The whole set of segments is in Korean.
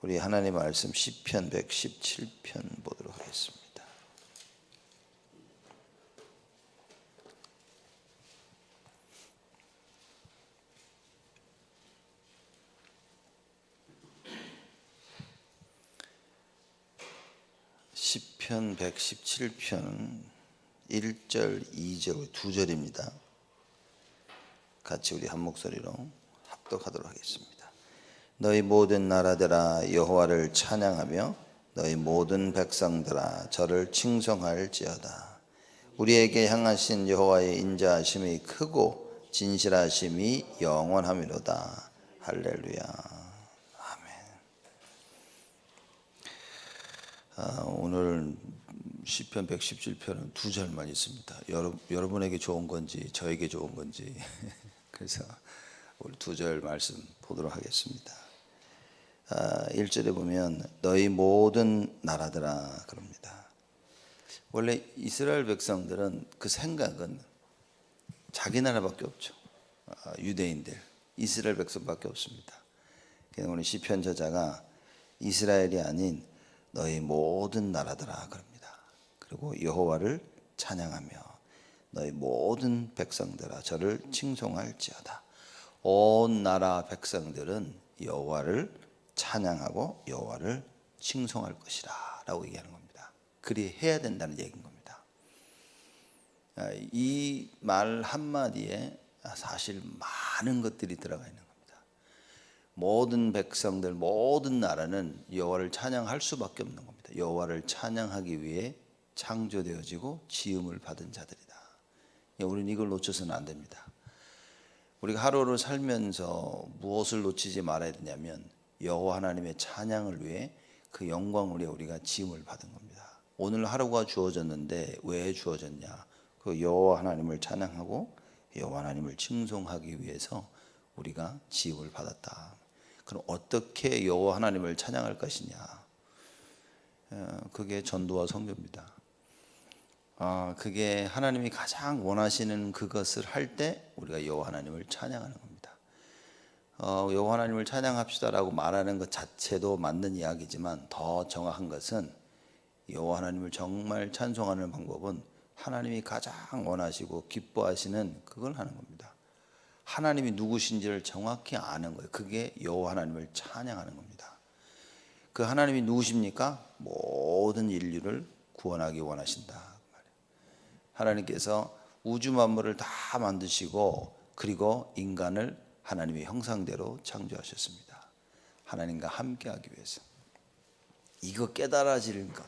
우리 하나님 말씀 시편 117편 보도록 하겠습니다. 시편 117편 1절, 2절, 2절입니다. 같이 우리 한 목소리로 합독하도록 하겠습니다. 너희 모든 나라들아 여호와를 찬양하며 너희 모든 백성들아 저를 칭송할지어다. 우리에게 향하신 여호와의 인자하심이 크고 진실하심이 영원하미로다. 할렐루야. 아멘. 오늘 시편 117편은 2절만 있습니다. 여러분에게 좋은 건지 저에게 좋은 건지 그래서 우리 2절 말씀 보도록 하겠습니다. 1절에 보면 너희 모든 나라들아 그럽니다. 원래 이스라엘 백성들은 그 생각은 자기 나라밖에 없죠. 유대인들, 이스라엘 백성밖에 없습니다. 오늘 시편 저자가 이스라엘이 아닌 너희 모든 나라들아 그럽니다. 그리고 여호와를 찬양하며 너희 모든 백성들아 저를 칭송할지어다. 온 나라 백성들은 여호와를 찬양하고 여호와를 칭송할 것이라 라고 얘기하는 겁니다. 그리 해야 된다는 얘기인 겁니다. 이 말 한마디에 사실 많은 것들이 들어가 있는 겁니다. 모든 백성들, 모든 나라는 여호와를 찬양할 수밖에 없는 겁니다. 여호와를 찬양하기 위해 창조되어지고 지음을 받은 자들이다. 우리는 이걸 놓쳐서는 안 됩니다. 우리가 하루를 살면서 무엇을 놓치지 말아야 되냐면 여호와 하나님의 찬양을 위해 그 영광을 위해 우리가 지음을 받은 겁니다. 오늘 하루가 주어졌는데 왜 주어졌냐? 그 여호와 하나님을 찬양하고 여호와 하나님을 칭송하기 위해서 우리가 지음을 받았다. 그럼 어떻게 여호와 하나님을 찬양할 것이냐? 그게 전도와 선교입니다. 그게 하나님이 가장 원하시는 그것을 할 때 우리가 여호와 하나님을 찬양하는 겁니다. 여호와 하나님을 찬양합시다라고 말하는 것 자체도 맞는 이야기지만 더 정확한 것은 여호와 하나님을 정말 찬송하는 방법은 하나님이 가장 원하시고 기뻐하시는 그걸 하는 겁니다. 하나님이 누구신지를 정확히 아는 거예요. 그게 여호와 하나님을 찬양하는 겁니다. 그 하나님이 누구십니까? 모든 인류를 구원하기 원하신다. 하나님께서 우주 만물을 다 만드시고 그리고 인간을 하나님의 형상대로 창조하셨습니다. 하나님과 함께하기 위해서. 이거 깨달아지는 것,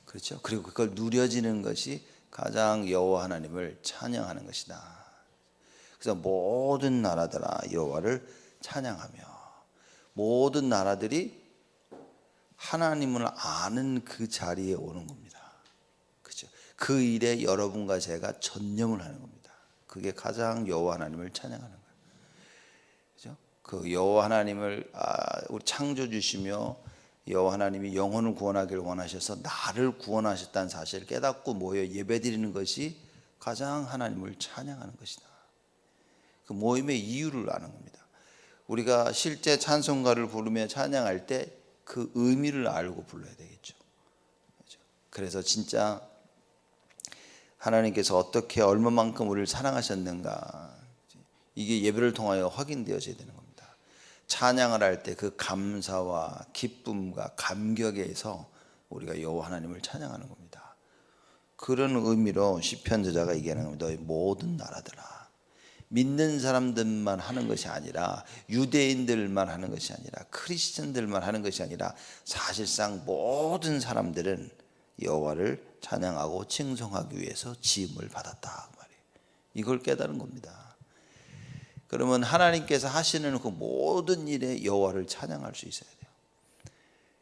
그렇죠? 그리고 그걸 누려지는 것이 가장 여호와 하나님을 찬양하는 것이다. 그래서 모든 나라들아 여호와를 찬양하며 모든 나라들이 하나님을 아는 그 자리에 오는 겁니다. 그렇죠? 그 일에 여러분과 제가 전념을 하는 겁니다. 그게 가장 여호와 하나님을 찬양하는 거예요. 그렇죠? 그 여호와 하나님을 우리 창조 주시며 여호와 하나님이 영혼을 구원하기를 원하셔서 나를 구원하셨다는 사실을 깨닫고 모여 예배드리는 것이 가장 하나님을 찬양하는 것이다. 그 모임의 이유를 아는 겁니다. 우리가 실제 찬송가를 부르며 찬양할 때 그 의미를 알고 불러야 되겠죠. 그렇죠? 그래서 진짜 하나님께서 어떻게 얼마만큼 우리를 사랑하셨는가 이게 예배를 통하여 확인되어져야 되는 겁니다. 찬양을 할 때 그 감사와 기쁨과 감격에서 우리가 여호와 하나님을 찬양하는 겁니다. 그런 의미로 시편 저자가 얘기하는 겁니다. 너희 모든 나라들아. 믿는 사람들만 하는 것이 아니라 유대인들만 하는 것이 아니라 크리스천들만 하는 것이 아니라 사실상 모든 사람들은 여호와를 찬양하고 칭송하기 위해서 지음을 받았다 그 말이에요. 이걸 깨달은 겁니다. 그러면 하나님께서 하시는 그 모든 일에 여호와를 찬양할 수 있어야 돼요.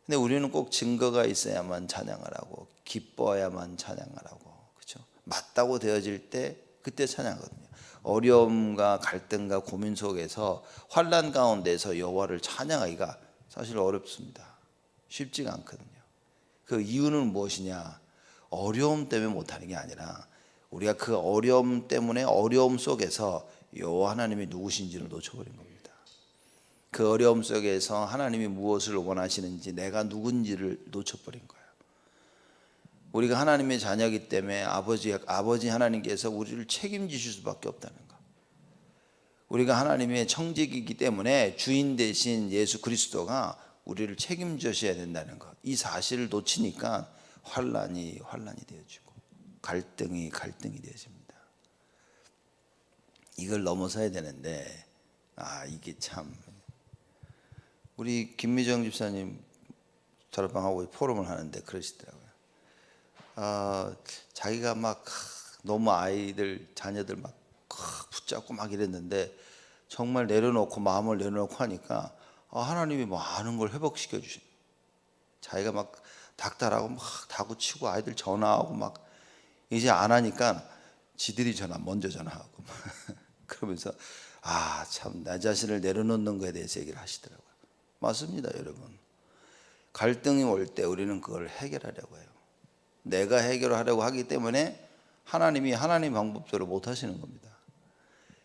근데 우리는 꼭 증거가 있어야만 찬양을 하고 기뻐야만 찬양을 하고 그렇죠? 맞다고 되어질 때 그때 찬양하거든요. 어려움과 갈등과 고민 속에서 환난 가운데서 여호와를 찬양하기가 사실 어렵습니다. 쉽지가 않거든요. 그 이유는 무엇이냐? 어려움 때문에 못하는 게 아니라 우리가 그 어려움 때문에 어려움 속에서 여호와 하나님이 누구신지를 놓쳐버린 겁니다. 그 어려움 속에서 하나님이 무엇을 원하시는지, 내가 누군지를 놓쳐버린 거예요. 우리가 하나님의 자녀이기 때문에 아버지 하나님께서 우리를 책임지실 수밖에 없다는 거. 우리가 하나님의 청직이기 때문에 주인 대신 예수 그리스도가 우리를 책임져셔야 된다는 것. 이 사실을 놓치니까 환난이 되어지고 갈등이 되어집니다. 이걸 넘어서야 되는데 이게 참, 우리 김미정 집사님 다락방하고 포럼을 하는데 그러시더라고요. 자기가 막 너무 자녀들 막 붙잡고 막 이랬는데 정말 내려놓고 마음을 내려놓고 하니까 하나님이 많은 걸 회복시켜 주신. 자기가 막 닥달하고 막 다구치고 아이들 전화하고 막 이제 안 하니까 지들이 먼저 전화하고 그러면서 참 나 자신을 내려놓는 거에 대해서 얘기를 하시더라고요. 맞습니다, 여러분. 갈등이 올 때 우리는 그걸 해결하려고 해요. 내가 해결하려고 하기 때문에 하나님이 하나님 방법대로 못 하시는 겁니다.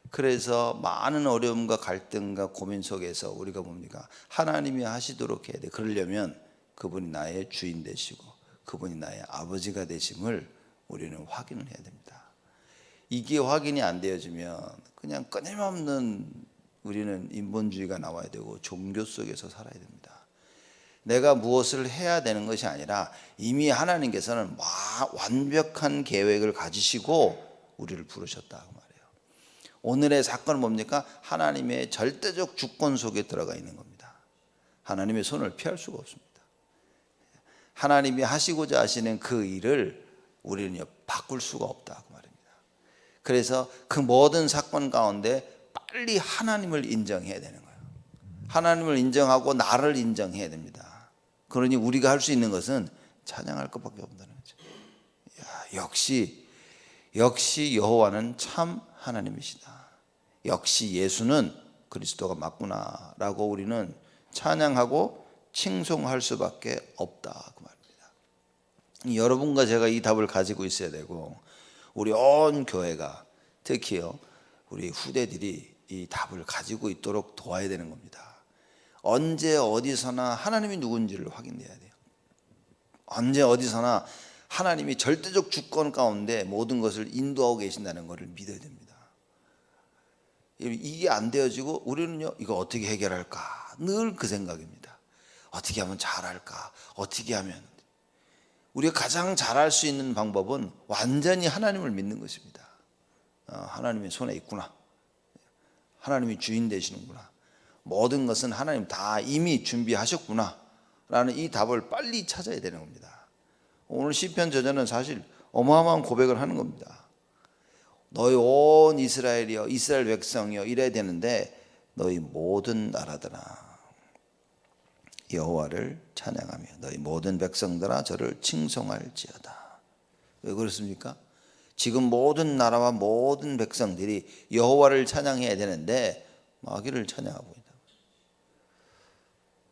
그래서 많은 어려움과 갈등과 고민 속에서 우리가 뭡니까? 하나님이 하시도록 해야 돼. 그러려면 그분이 나의 주인 되시고 그분이 나의 아버지가 되심을 우리는 확인을 해야 됩니다. 이게 확인이 안 되어지면 그냥 끊임없는 우리는 인본주의가 나와야 되고 종교 속에서 살아야 됩니다. 내가 무엇을 해야 되는 것이 아니라 이미 하나님께서는 완벽한 계획을 가지시고 우리를 부르셨다 그 말이에요. 오늘의 사건은 뭡니까? 하나님의 절대적 주권 속에 들어가 있는 겁니다. 하나님의 손을 피할 수가 없습니다. 하나님이 하시고자 하시는 그 일을 우리는 바꿀 수가 없다 그 말입니다. 그래서 그 모든 사건 가운데 빨리 하나님을 인정해야 되는 거예요. 하나님을 인정하고 나를 인정해야 됩니다. 그러니 우리가 할 수 있는 것은 찬양할 것밖에 없다는 거죠. 역시 여호와는 참 하나님이시다. 역시 예수는 그리스도가 맞구나라고 우리는 찬양하고 칭송할 수밖에 없다 그 말입니다. 여러분과 제가 이 답을 가지고 있어야 되고 우리 온 교회가 특히요 우리 후대들이 이 답을 가지고 있도록 도와야 되는 겁니다. 언제 어디서나 하나님이 누군지를 확인해야 돼요. 언제 어디서나 하나님이 절대적 주권 가운데 모든 것을 인도하고 계신다는 것을 믿어야 됩니다. 이게 안 되어지고 우리는요 이거 어떻게 해결할까 늘 그 생각입니다. 어떻게 하면 잘할까, 어떻게 하면. 우리가 가장 잘할 수 있는 방법은 완전히 하나님을 믿는 것입니다. 하나님의 손에 있구나, 하나님이 주인 되시는구나, 모든 것은 하나님 다 이미 준비하셨구나 라는 이 답을 빨리 찾아야 되는 겁니다. 오늘 시편 저자는 사실 어마어마한 고백을 하는 겁니다. 너희 온 이스라엘이여, 이스라엘 백성이여 이래야 되는데 너희 모든 나라들아 여호와를 찬양하며 너희 모든 백성들아 저를 칭송할지어다. 왜 그렇습니까? 지금 모든 나라와 모든 백성들이 여호와를 찬양해야 되는데 마귀를 찬양하고 있다.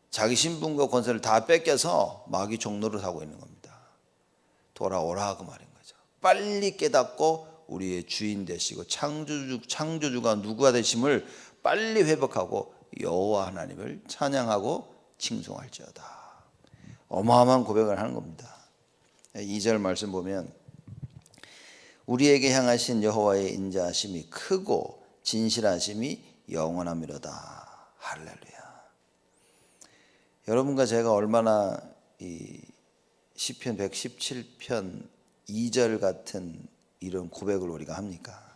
자기 신분과 권세를 다 뺏겨서 마귀 종노릇 하고 있는 겁니다. 돌아오라 그 말인 거죠. 빨리 깨닫고 우리의 주인 되시고 창조주가 누구가 되심을 빨리 회복하고 여호와 하나님을 찬양하고 칭송할지어다. 어마어마한 고백을 하는 겁니다. 2절 말씀 보면 우리에게 향하신 여호와의 인자하심이 크고 진실하심이 영원하미로다. 할렐루야. 여러분과 제가 얼마나 이 시편 117편 2절 같은 이런 고백을 우리가 합니까?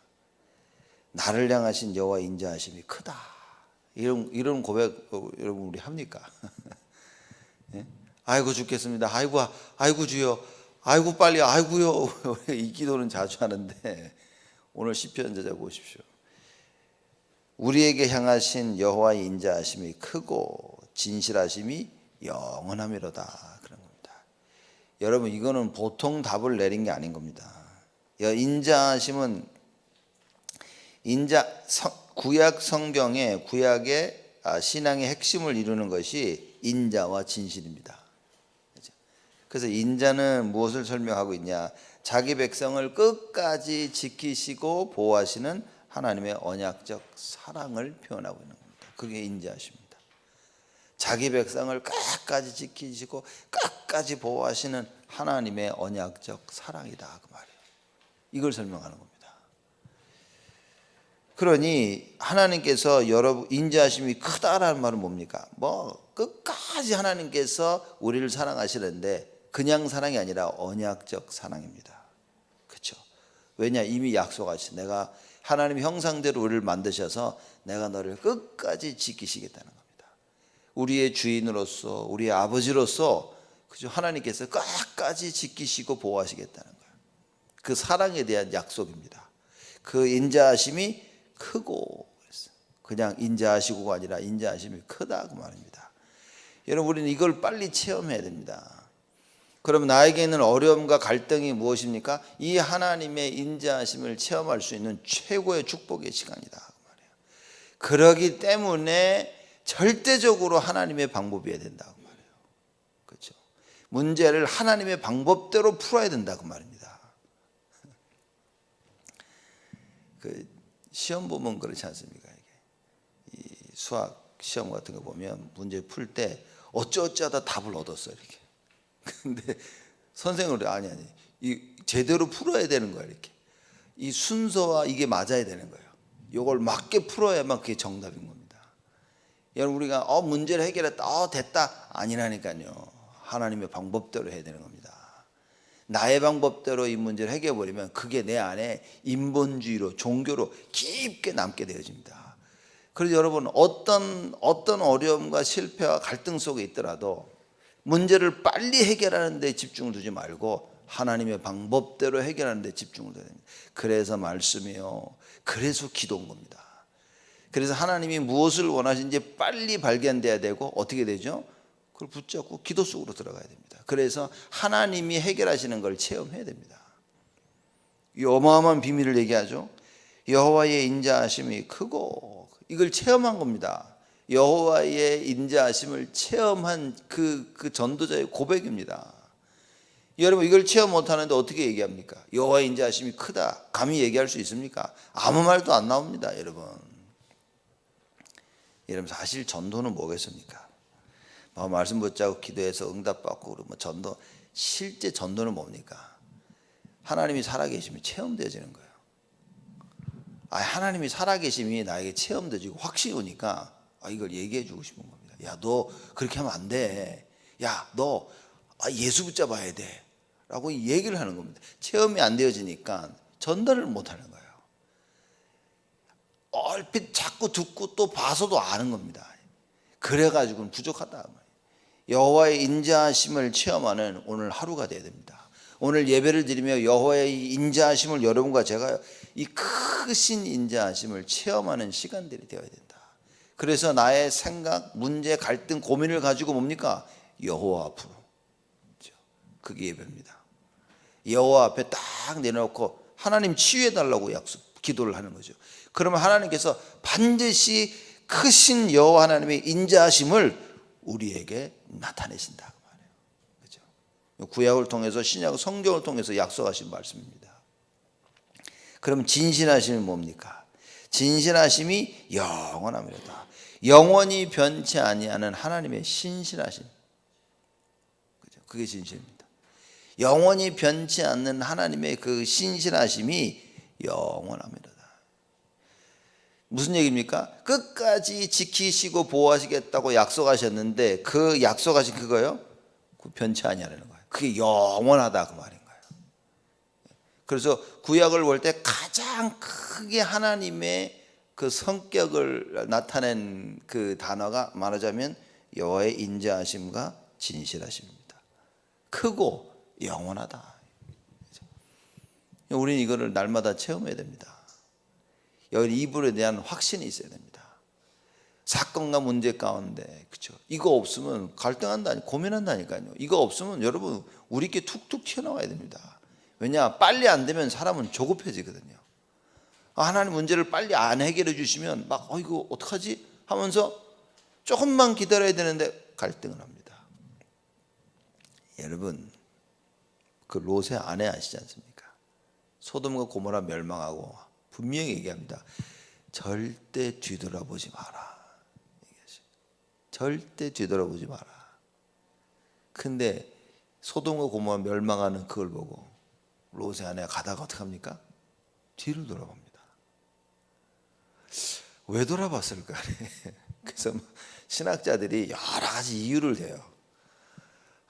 나를 향하신 여호와의 인자하심이 크다. 이런 고백 여러분 우리 합니까? 예? 아이고 죽겠습니다. 아이고 주여. 아이고 빨리 아이고요. 이 기도는 자주 하는데 오늘 시편 저자 보십시오. 우리에게 향하신 여호와의 인자하심이 크고 진실하심이 영원하미로다 그런 겁니다. 여러분 이거는 보통 답을 내린 게 아닌 겁니다. 인자하심은 구약 성경의 구약의 신앙의 핵심을 이루는 것이 인자와 진실입니다. 그래서 인자는 무엇을 설명하고 있냐? 자기 백성을 끝까지 지키시고 보호하시는 하나님의 언약적 사랑을 표현하고 있는 겁니다. 그게 인자하십니다. 자기 백성을 끝까지 지키시고 끝까지 보호하시는 하나님의 언약적 사랑이다 그 말이에요. 이걸 설명하는 겁니다. 그러니 하나님께서 여러분 인자하심이 크다라는 말은 뭡니까? 뭐 끝까지 하나님께서 우리를 사랑하시는데 그냥 사랑이 아니라 언약적 사랑입니다. 그렇죠? 왜냐? 이미 약속하신 내가 하나님 형상대로 우리를 만드셔서 내가 너를 끝까지 지키시겠다는 겁니다. 우리의 주인으로서 우리의 아버지로서 그죠? 하나님께서 끝까지 지키시고 보호하시겠다는 거예요. 그 사랑에 대한 약속입니다. 그 인자하심이 크고 그냥 인자하시고가 아니라 인자하심이 크다 그 말입니다. 여러분 우리는 이걸 빨리 체험해야 됩니다. 그럼 나에게 있는 어려움과 갈등이 무엇입니까? 이 하나님의 인자하심을 체험할 수 있는 최고의 축복의 시간이다 그 말이에요. 그러기 때문에 절대적으로 하나님의 방법이어야 된다 그 말이에요. 그렇죠? 문제를 하나님의 방법대로 풀어야 된다 그 말입니다. 그 시험 보면 그렇지 않습니까? 이 수학 시험 같은 거 보면 문제 풀 때 어쩌다 답을 얻었어 이렇게. 근데 선생님은 아니 이 제대로 풀어야 되는 거야 이렇게. 이 순서와 이게 맞아야 되는 거예요. 이걸 맞게 풀어야만 그게 정답인 겁니다. 여러분 우리가 문제를 해결했다 됐다 아니라니까요. 하나님의 방법대로 해야 되는 겁니다. 나의 방법대로 이 문제를 해결해 버리면 그게 내 안에 인본주의로 종교로 깊게 남게 되어집니다. 그래서 여러분 어떤 어려움과 실패와 갈등 속에 있더라도 문제를 빨리 해결하는 데 집중을 두지 말고 하나님의 방법대로 해결하는 데 집중을 둬야 됩니다. 그래서 말씀이요. 그래서 기도인 겁니다. 그래서 하나님이 무엇을 원하시는지 빨리 발견돼야 되고 어떻게 되죠? 그걸 붙잡고 기도 속으로 들어가야 됩니다. 그래서 하나님이 해결하시는 걸 체험해야 됩니다. 이 어마어마한 비밀을 얘기하죠. 여호와의 인자하심이 크고 이걸 체험한 겁니다. 여호와의 인자하심을 체험한 그 전도자의 고백입니다. 여러분 이걸 체험 못하는데 어떻게 얘기합니까? 여호와의 인자하심이 크다 감히 얘기할 수 있습니까? 아무 말도 안 나옵니다. 여러분 사실 전도는 뭐겠습니까? 말씀 붙잡고 기도해서 응답받고 그러면 전도, 실제 전도는 뭡니까? 하나님이 살아계심이 체험되어지는 거예요. 하나님이 살아계심이 나에게 체험되어지고 확신이 오니까 이걸 얘기해 주고 싶은 겁니다. 야, 너 그렇게 하면 안 돼. 야, 너 예수 붙잡아야 돼. 라고 얘기를 하는 겁니다. 체험이 안 되어지니까 전달을 못 하는 거예요. 얼핏 자꾸 듣고 또 봐서도 아는 겁니다. 그래가지고는 부족하다. 여호와의 인자하심을 체험하는 오늘 하루가 되어야 됩니다. 오늘 예배를 드리며 여호와의 인자하심을 여러분과 제가 이 크신 인자하심을 체험하는 시간들이 되어야 된다. 그래서 나의 생각, 문제, 갈등, 고민을 가지고 뭡니까? 여호와 앞으로. 그게 예배입니다. 여호와 앞에 딱 내놓고 하나님 치유해 달라고 기도를 하는 거죠. 그러면 하나님께서 반드시 크신 여호와 하나님의 인자하심을 우리에게 나타내신다 그 말이에요. 그렇죠? 구약을 통해서 신약 성경을 통해서 약속하신 말씀입니다. 그럼 진실하심이 뭡니까? 진실하심이 영원합니다. 영원히 변치 아니하는 하나님의 신실하심. 그렇죠? 그게 진실입니다. 영원히 변치 않는 하나님의 그 신실하심이 영원합니다. 무슨 얘기입니까? 끝까지 지키시고 보호하시겠다고 약속하셨는데 그 약속하신 그거요? 그 변치 아니하는 거예요. 그게 영원하다 그 말인 거예요. 그래서 구약을 볼 때 가장 크게 하나님의 그 성격을 나타낸 그 단어가 말하자면 여호와의 인자하심과 진실하심입니다. 크고 영원하다. 우리는 이거를 날마다 체험해야 됩니다. 여기 이불에 대한 확신이 있어야 됩니다. 사건과 문제 가운데 그렇죠. 이거 없으면 갈등한다니 고민한다니까요. 이거 없으면 여러분 우리께 툭툭 튀어나와야 됩니다. 왜냐 빨리 안 되면 사람은 조급해지거든요. 하나님 문제를 빨리 안 해결해 주시면 막 이거 어떡하지 하면서 조금만 기다려야 되는데 갈등을 합니다. 여러분 그 롯의 아내 아시지 않습니까? 소돔과 고모라 멸망하고 분명히 얘기합니다. 절대 뒤돌아보지 마라. 절대 뒤돌아보지 마라. 근데 소돔과 고모라 멸망하는 그걸 보고 롯의 아내가 가다가 어떻게 합니까? 뒤를 돌아봅니다. 왜 돌아봤을까? 그래서 신학자들이 여러 가지 이유를 대요.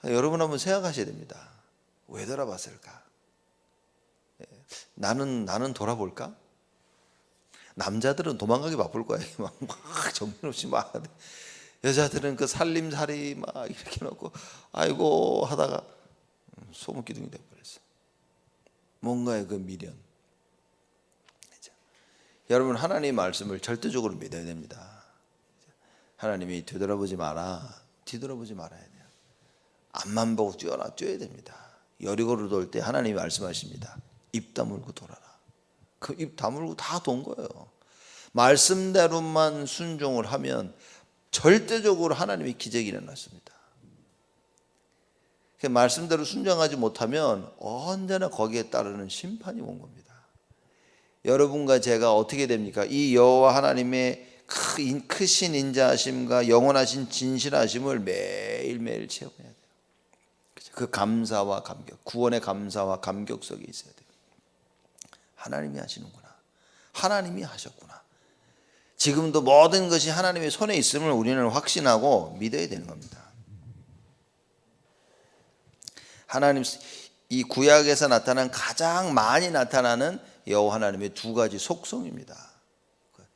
여러분 한번 생각하셔야 됩니다. 왜 돌아봤을까? 나는 돌아볼까? 남자들은 도망가기 바쁠 거예요. 막 정신없이 막. 여자들은 그 살림살이 막 이렇게 놓고 아이고 하다가 소문기둥이 돼버렸어. 뭔가의 그 미련. 여러분 하나님의 말씀을 절대적으로 믿어야 됩니다. 하나님이 뒤돌아보지 마라. 뒤돌아보지 말아야 돼요. 앞만 보고 뛰어야 됩니다. 여리고를 돌 때 하나님이 말씀하십니다. 입 다물고 돌아라. 그 입 다물고 다 돈 거예요. 말씀대로만 순종을 하면 절대적으로 하나님의 기적이 일어났습니다. 그 말씀대로 순종하지 못하면 언제나 거기에 따르는 심판이 온 겁니다. 여러분과 제가 어떻게 됩니까? 이 여호와 하나님의 크신 인자하심과 영원하신 진실하심을 매일매일 체험해야 돼요. 그 감사와 감격, 구원의 감사와 감격 속에 있어야 돼요. 하나님이 하시는구나. 하나님이 하셨구나. 지금도 모든 것이 하나님의 손에 있음을 우리는 확신하고 믿어야 되는 겁니다. 하나님, 이 구약에서 나타난 가장 많이 나타나는 여호와 하나님의 두 가지 속성입니다.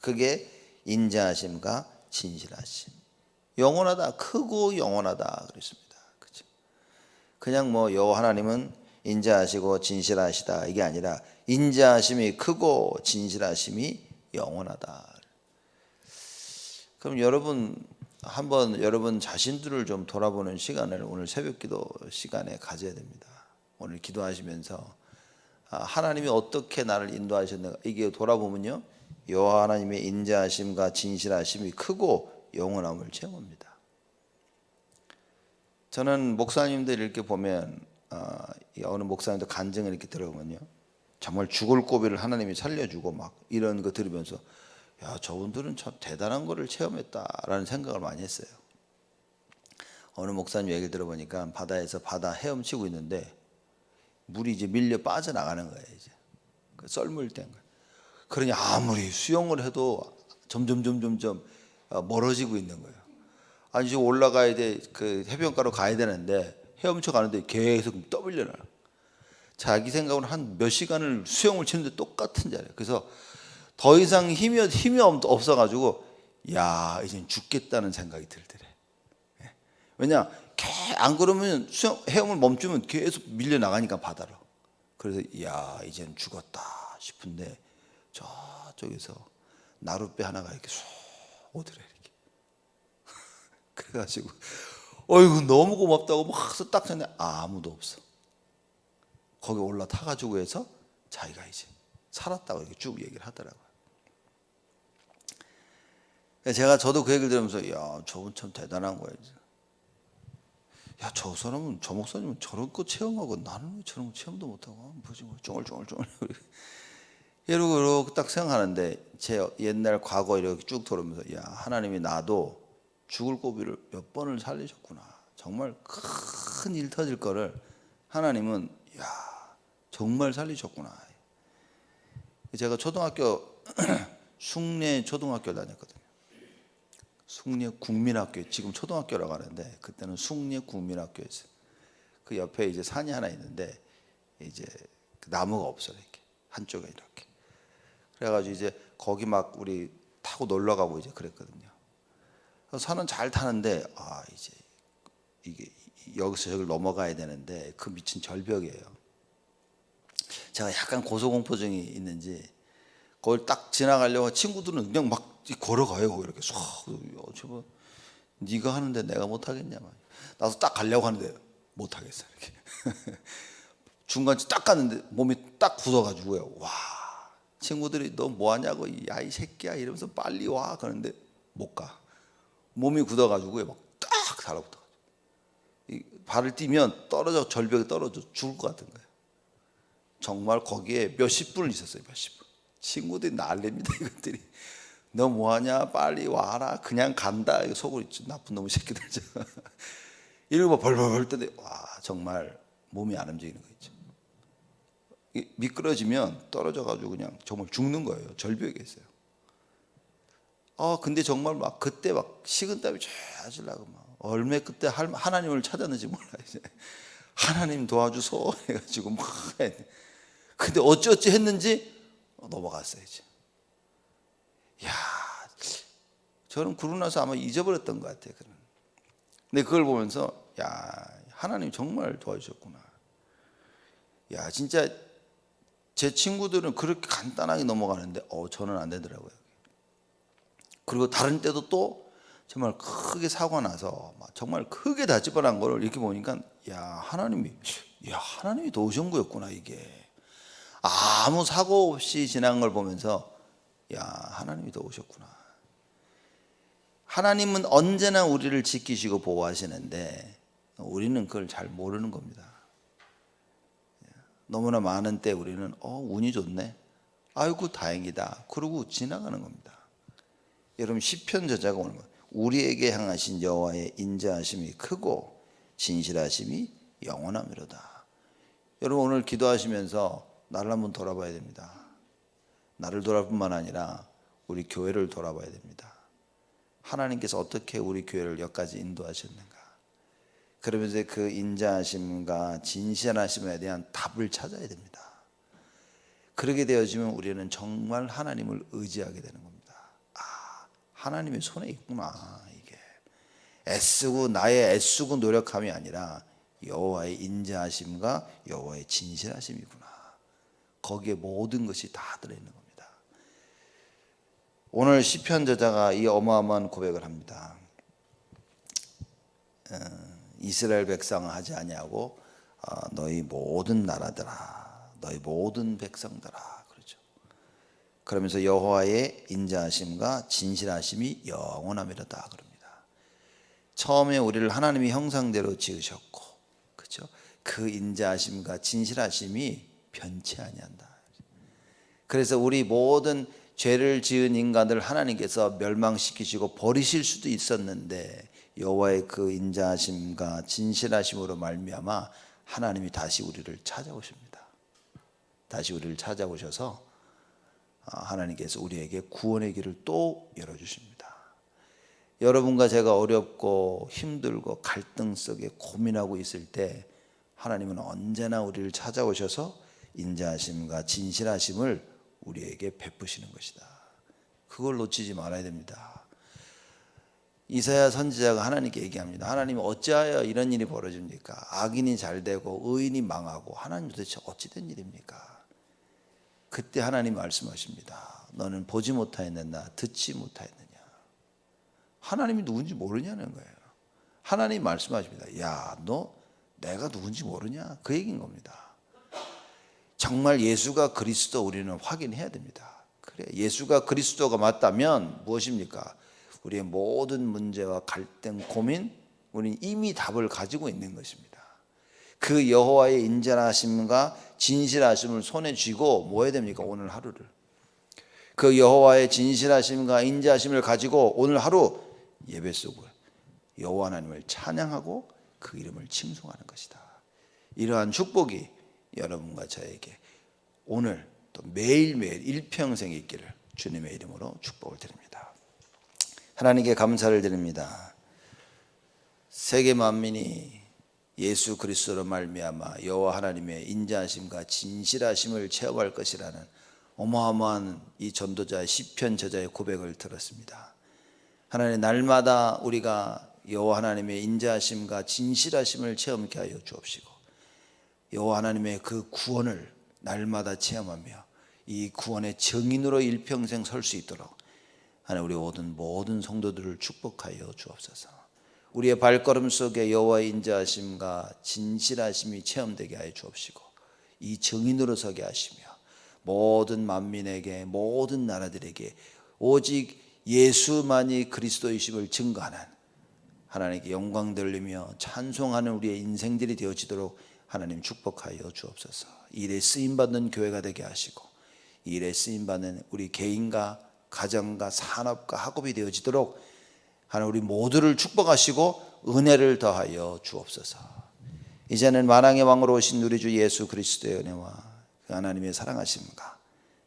그게 인자하심과 진실하심. 영원하다, 크고 영원하다 그랬습니다. 그렇죠? 그냥 뭐 여호와 하나님은 인자하시고 진실하시다 이게 아니라 인자하심이 크고 진실하심이 영원하다. 그럼 여러분 한번 여러분 자신들을 좀 돌아보는 시간을 오늘 새벽기도 시간에 가져야 됩니다. 오늘 기도하시면서 하나님이 어떻게 나를 인도하셨는가 이게 돌아보면요 여호와 하나님의 인자하심과 진실하심이 크고 영원함을 체험합니다. 저는 목사님들 이렇게 보면 어느 목사님들 간증을 이렇게 들어보면요 정말 죽을 고비를 하나님이 살려주고 막 이런 거 들으면서 야 저분들은 참 대단한 거를 체험했다라는 생각을 많이 했어요. 어느 목사님 얘기를 들어보니까 바다에서 바다 헤엄치고 있는데 물이 이제 밀려 빠져나가는 거예요. 이제 썰물 된 거예요. 그러니 아무리 수영을 해도 점점 멀어지고 있는 거예요. 아니 이제 올라가야 돼. 그 해변가로 가야 되는데 헤엄쳐 가는데 계속 떠밀려나. 자기 생각으로 한 몇 시간을 수영을 치는데 똑같은 자리예요. 그래서 더 이상 힘이 없어가지고 야 이제 죽겠다는 생각이 들더래. 왜냐 안 그러면 헤엄을 멈추면 계속 밀려 나가니까 바다로. 그래서 야 이제는 죽었다 싶은데 저쪽에서 나룻배 하나가 이렇게 쏙 오더래 이렇게. 그래가지고 어이구 너무 고맙다고 막 딱 했는데 아무도 없어. 거기 올라타가지고 해서 자기가 이제 살았다고 이렇게 쭉 얘기를 하더라고요. 저도 그 얘기를 들으면서 야 저분 참 대단한 거야. 야 저 사람은 저 목사님은 저런 거 체험하고 나는 왜 저런 거 체험도 못하고 뭐지 뭐 쫑얼쫑얼 이러고 딱 생각하는데 제 옛날 과거 이렇게 쭉 돌아오면서 야 하나님이 나도 죽을 고비를 몇 번을 살리셨구나. 정말 큰 일 터질 거를 하나님은 야 정말 살리셨구나. 제가 초등학교 숭례 초등학교를 다녔거든요. 숭례 국민학교, 지금 초등학교라고 하는데 그때는 숭례 국민학교였어요. 그 옆에 이제 산이 하나 있는데 이제 나무가 없어요. 이렇게 한쪽에 이렇게. 그래가지고 이제 거기 막 우리 타고 놀러 가고 이제 그랬거든요. 산은 잘 타는데 이제 이게 여기서 저기를 넘어가야 되는데 그 미친 절벽이에요. 제가 약간 고소공포증이 있는지 거길 딱 지나가려고 친구들은 그냥 막 걸어가요. 이렇게 쏙. 저거 네가 하는데 내가 못하겠냐. 나도 딱 가려고 하는데 못하겠어. 이렇게. 중간에 딱 갔는데 몸이 딱 굳어가지고요. 와 친구들이 너 뭐하냐고 야 이 새끼야 이러면서 빨리 와 그러는데 못 가. 몸이 굳어가지고요. 막 딱 달라붙어. 발을 띄면 떨어져 절벽에 떨어져 죽을 것 같은 거예요. 정말 거기에 몇십 분을 있었어요. 몇십 분. 친구들이 난립니다. 이것들이 너 뭐하냐? 빨리 와라. 그냥 간다. 이거 속으로 나쁜 놈의 새끼들. 이러고 벌벌벌 떠는데 와 정말 몸이 안 움직이는 거 있죠. 미끄러지면 떨어져가지고 그냥 정말 죽는 거예요. 절벽에 있어요. 근데 정말 막 그때 막 식은땀이 쫙 나고 막 얼마 그때 하나님을 찾았는지 몰라 이제 하나님 도와주소 해가지고 막 근데 어찌어찌 했는지 넘어갔어요 이제. 야, 저는 그러고 나서 아마 잊어버렸던 것 같아요. 근데 그걸 보면서 야 하나님 정말 도와주셨구나. 야 진짜 제 친구들은 그렇게 간단하게 넘어가는데 저는 안 되더라고요. 그리고 다른 때도 또 정말 크게 사고 나서 막 정말 크게 다칠 뻔한 거를 이렇게 보니까 하나님이 도우신 거였구나. 이게 아무 사고 없이 지난 걸 보면서 하나님이 도우셨구나. 하나님은 언제나 우리를 지키시고 보호하시는데 우리는 그걸 잘 모르는 겁니다. 너무나 많은 때 우리는 운이 좋네, 아이고 다행이다 그러고 지나가는 겁니다. 여러분 시편 저자가 오늘 우리에게 향하신 여호와의 인자하심이 크고 진실하심이 영원하미로다. 여러분 오늘 기도하시면서 나를 한번 돌아봐야 됩니다. 나를 돌아볼 뿐만 아니라 우리 교회를 돌아봐야 됩니다. 하나님께서 어떻게 우리 교회를 여기까지 인도하셨는가. 그러면서 그 인자하심과 진실하심에 대한 답을 찾아야 됩니다. 그러게 되어지면 우리는 정말 하나님을 의지하게 되는 겁니다. 하나님의 손에 있구나. 이게 나의 애쓰고 노력함이 아니라 여호와의 인자하심과 여호와의 진실하심이구나. 거기에 모든 것이 다 들어있는 겁니다. 오늘 시편 저자가 이 어마어마한 고백을 합니다. 이스라엘 백성을 하지 아니하고 너희 모든 나라들아, 너희 모든 백성들아, 그렇죠. 그러면서 여호와의 인자하심과 진실하심이 영원하미로다 그럽니다. 처음에 우리를 하나님의 형상대로 지으셨고, 그렇죠. 그 인자하심과 진실하심이 변치 아니한다. 그래서 우리 모든 죄를 지은 인간들 하나님께서 멸망시키시고 버리실 수도 있었는데 여호와의 그 인자하심과 진실하심으로 말미암아 하나님이 다시 우리를 찾아오십니다. 다시 우리를 찾아오셔서 하나님께서 우리에게 구원의 길을 또 열어주십니다. 여러분과 제가 어렵고 힘들고 갈등 속에 고민하고 있을 때 하나님은 언제나 우리를 찾아오셔서 인자하심과 진실하심을 우리에게 베푸시는 것이다. 그걸 놓치지 말아야 됩니다. 이사야 선지자가 하나님께 얘기합니다. 하나님 어찌하여 이런 일이 벌어집니까? 악인이 잘 되고 의인이 망하고 하나님 도대체 어찌 된 일입니까? 그때 하나님 말씀하십니다. 너는 보지 못하였느냐 듣지 못하였느냐. 하나님이 누군지 모르냐는 거예요. 하나님 말씀하십니다. 야, 너 내가 누군지 모르냐? 그 얘기인 겁니다. 정말 예수가 그리스도 우리는 확인해야 됩니다. 그래, 예수가 그리스도가 맞다면 무엇입니까? 우리의 모든 문제와 갈등, 고민, 우리는 이미 답을 가지고 있는 것입니다. 그 여호와의 인자하심과 진실하심을 손에 쥐고 뭐 해야 됩니까? 오늘 하루를. 그 여호와의 진실하심과 인자하심을 가지고 오늘 하루 예배 속을 여호와 하나님을 찬양하고 그 이름을 칭송하는 것이다. 이러한 축복이 여러분과 저에게 오늘 또 매일매일 일평생 있기를 주님의 이름으로 축복을 드립니다. 하나님께 감사를 드립니다. 세계 만민이 예수 그리스도로 말미암아 여호와 하나님의 인자하심과 진실하심을 체험할 것이라는 어마어마한 이 전도자의 시편 저자의 고백을 들었습니다. 하나님, 날마다 우리가 여호와 하나님의 인자하심과 진실하심을 체험케 하여 주옵시고 여호와 하나님의 그 구원을 날마다 체험하며 이 구원의 증인으로 일평생 설 수 있도록 하나님 우리 모든 성도들을 축복하여 주옵소서. 우리의 발걸음 속에 여호와의 인자하심과 진실하심이 체험되게 하여 주옵시고 이 증인으로 서게 하시며 모든 만민에게 모든 나라들에게 오직 예수만이 그리스도이심을 증거하는 하나님께 영광 돌리며 찬송하는 우리의 인생들이 되어지도록 하나님 축복하여 주옵소서. 이 일에 쓰임받는 교회가 되게 하시고 이 일에 쓰임받는 우리 개인과 가정과 산업과 학업이 되어지도록 하나님 우리 모두를 축복하시고 은혜를 더하여 주옵소서. 이제는 만왕의 왕으로 오신 우리 주 예수 그리스도의 은혜와 그 하나님의 사랑하심과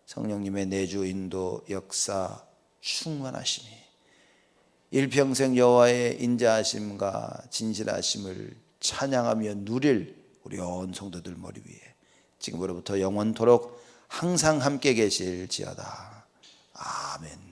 성령님의 내주 인도 역사 충만하심이 일평생 여호와의 인자하심과 진실하심을 찬양하며 누릴 우리 온 성도들 머리 위에 지금으로부터 영원토록 항상 함께 계실지어다. 아멘.